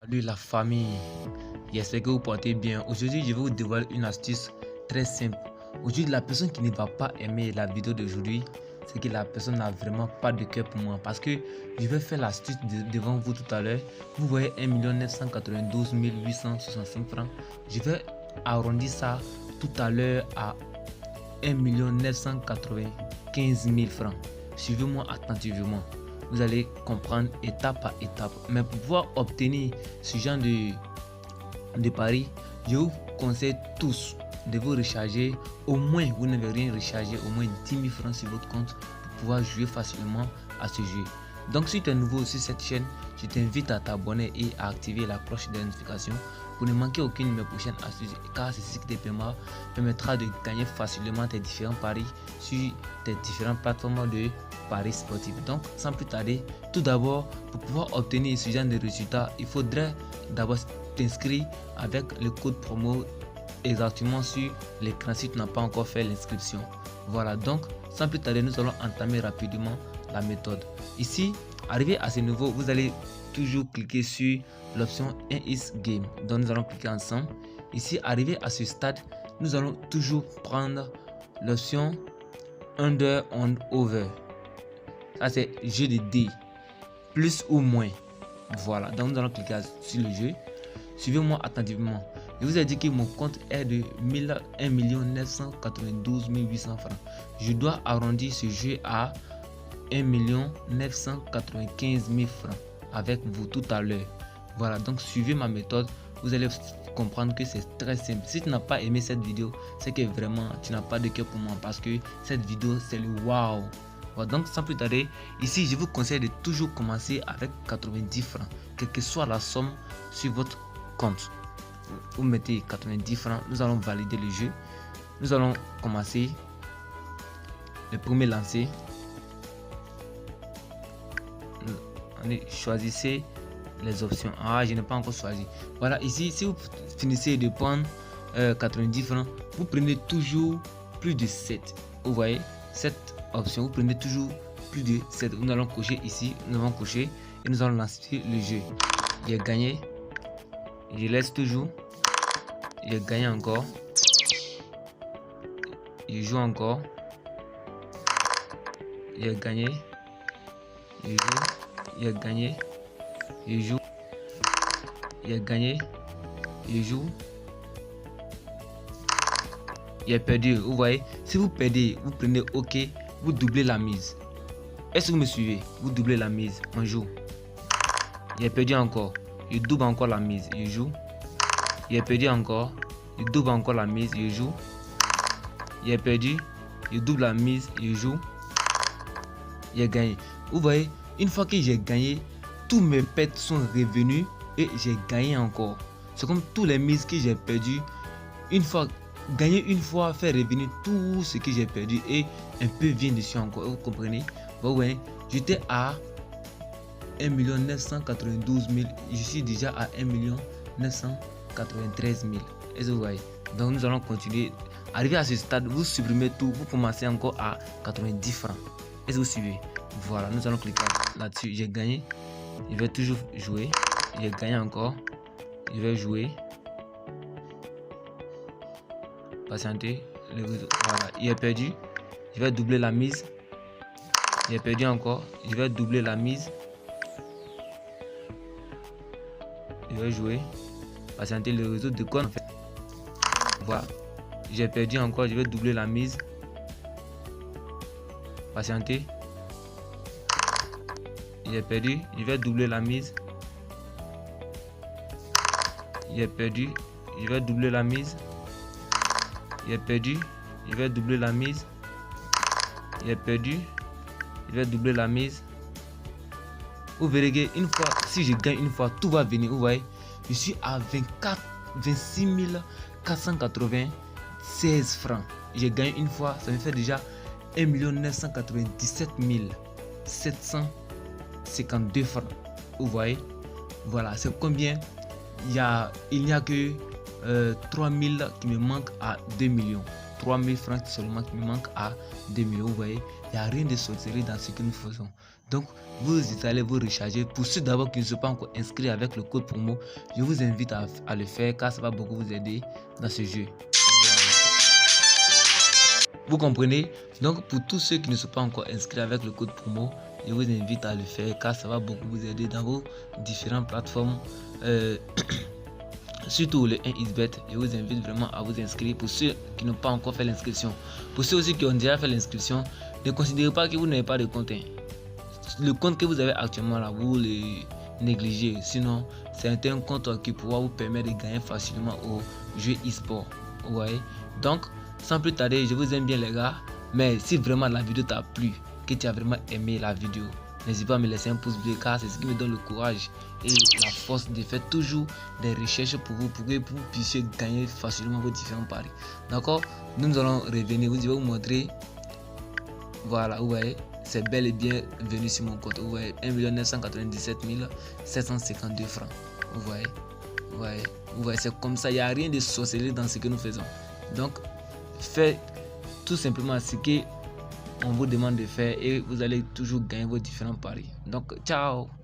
Salut la famille, j'espère que vous portez bien. Aujourd'hui, je vais vous dévoiler une astuce très simple. Aujourd'hui, la personne qui ne va pas aimer la vidéo d'aujourd'hui, c'est que la personne n'a vraiment pas de cœur pour moi. Parce que je vais faire l'astuce devant vous tout à l'heure. Vous voyez 1 992 865 francs. Je vais arrondir ça tout à l'heure à 1 995 000 francs. Suivez-moi attentivement. Vous allez comprendre étape par étape. Mais pour pouvoir obtenir ce genre de pari, je vous conseille tous de vous recharger. Au moins, vous n'avez rien rechargé, au moins 10 000 francs sur votre compte pour pouvoir jouer facilement à ce jeu. Donc, si tu es nouveau sur cette chaîne, je t'invite à t'abonner et à activer la cloche de notification pour ne manquer aucune de mes prochaines astuces, car c'est ce qui te permettra de gagner facilement tes différents paris sur tes différentes plateformes de paris sportifs. Donc, sans plus tarder, tout d'abord, pour pouvoir obtenir ce genre de résultats, il faudrait d'abord t'inscrire avec le code promo exactement sur l'écran si tu n'as pas encore fait l'inscription. Voilà, donc sans plus tarder, nous allons entamer rapidement la méthode. Ici, arrivé à ce niveau, vous allez toujours cliquer sur l'option is game. Donc nous allons cliquer ensemble. Ici, arrivé à ce stade, nous allons toujours prendre l'option under and over. Ça c'est jeu de dés, plus ou moins. Voilà, donc nous allons cliquer sur le jeu. Suivez-moi attentivement. Je vous ai dit que mon compte est de 1 992 800 francs. Je dois arrondir ce jeu à 1 995 000 francs avec vous tout à l'heure. Voilà, donc suivez ma méthode. Vous allez comprendre que c'est très simple. Si tu n'as pas aimé cette vidéo, c'est que vraiment tu n'as pas de cœur pour moi, parce que cette vidéo c'est le waouh. Voilà, donc sans plus tarder, ici je vous conseille de toujours commencer avec 90 francs, quelle que soit la somme sur votre compte. Vous mettez 90 francs, nous allons valider le jeu. Nous allons commencer le premier lancer. Allez, choisissez les options. Ah, je n'ai pas encore choisi. Voilà, ici, si vous finissez de prendre 90 francs, vous prenez toujours plus de 7. Vous voyez, cette option, vous prenez toujours plus de 7. Nous allons cocher ici, nous allons cocher et nous allons lancer le jeu. J'ai gagné. Je laisse toujours. J'ai gagné encore. Je joue encore. J'ai gagné. Je joue. J'ai gagné. Je joue. J'ai gagné. Je joue. J'ai perdu. Vous voyez, si vous perdez, vous prenez OK, vous doublez la mise. Est-ce que vous me suivez? Vous doublez la mise. On joue. J'ai perdu encore. Je double encore la mise. Je joue. J'ai perdu encore. Je double encore la mise. Je joue. J'ai perdu. Je double la mise. Je joue. J'ai gagné. Vous voyez, une fois que j'ai gagné, tous mes pertes sont revenus et j'ai gagné encore. C'est comme tous les mises que j'ai perdu. Une fois gagné, une fois faire revenir tout ce que j'ai perdu et un peu vient dessus encore. Vous comprenez? Vous voyez, j'étais à 1 992 000. Je suis déjà à 1 993 000. Et vous voyez, donc nous allons continuer. Arrivé à ce stade, vous supprimez tout, vous commencez encore à 90 francs. Et vous suivez. Voilà, nous allons cliquer là-dessus. J'ai gagné. Je vais toujours jouer. J'ai gagné encore. Je vais jouer. Patienter. Voilà, il est perdu. Je vais doubler la mise. J'ai perdu encore. Je vais doubler la mise. Je vais jouer. Patienter, le réseau de quoi en fait. Voilà. J'ai perdu encore. Je vais doubler la mise. Patienter. J'ai perdu. Je vais doubler la mise. J'ai perdu. Je vais doubler la mise. J'ai perdu. Je vais doubler la mise. J'ai perdu. Je vais doubler la mise. Vous verrez qu'une fois, si je gagne une fois, tout va venir. Vous voyez, je suis à 26 496 francs. J'ai gagné une fois, ça me fait déjà 1 997 752 francs. Vous voyez, voilà, c'est combien? Il n'y a que 3000 qui me manquent à 2 millions. 3000 francs seulement qui me manquent à 2000. Vous voyez, il n'y a rien de sorcellerie dans ce que nous faisons. Donc, vous allez vous recharger. Pour ceux d'abord qui ne sont pas encore inscrits avec le code promo, je vous invite à le faire car ça va beaucoup vous aider dans ce jeu. Vous comprenez? Donc, pour tous ceux qui ne sont pas encore inscrits avec le code promo, je vous invite à le faire car ça va beaucoup vous aider dans vos différentes plateformes. Surtout le 1xBet, je vous invite vraiment à vous inscrire pour ceux qui n'ont pas encore fait l'inscription. Pour ceux aussi qui ont déjà fait l'inscription, ne considérez pas que vous n'avez pas de compte. Le compte que vous avez actuellement là, vous le négligez. Sinon, c'est un compte qui pourra vous permettre de gagner facilement au jeu e-sport. Vous voyez? Donc, sans plus tarder, je vous aime bien les gars. Mais si vraiment la vidéo t'a plu, que tu as vraiment aimé la vidéo, n'hésite pas à me laisser un pouce bleu car c'est ce qui me donne le courage et la force de faire toujours des recherches pour vous puissiez gagner facilement vos différents paris. D'accord? Nous allons revenir, je vais vous montrer. Voilà, vous voyez, c'est bel et bien venu sur mon compte. Vous voyez, 1 997 752 francs. Vous voyez, c'est comme ça, il n'y a rien de sorcellerie dans ce que nous faisons. Donc, faites tout simplement ce que on vous demande de faire et vous allez toujours gagner vos différents paris. Donc, ciao!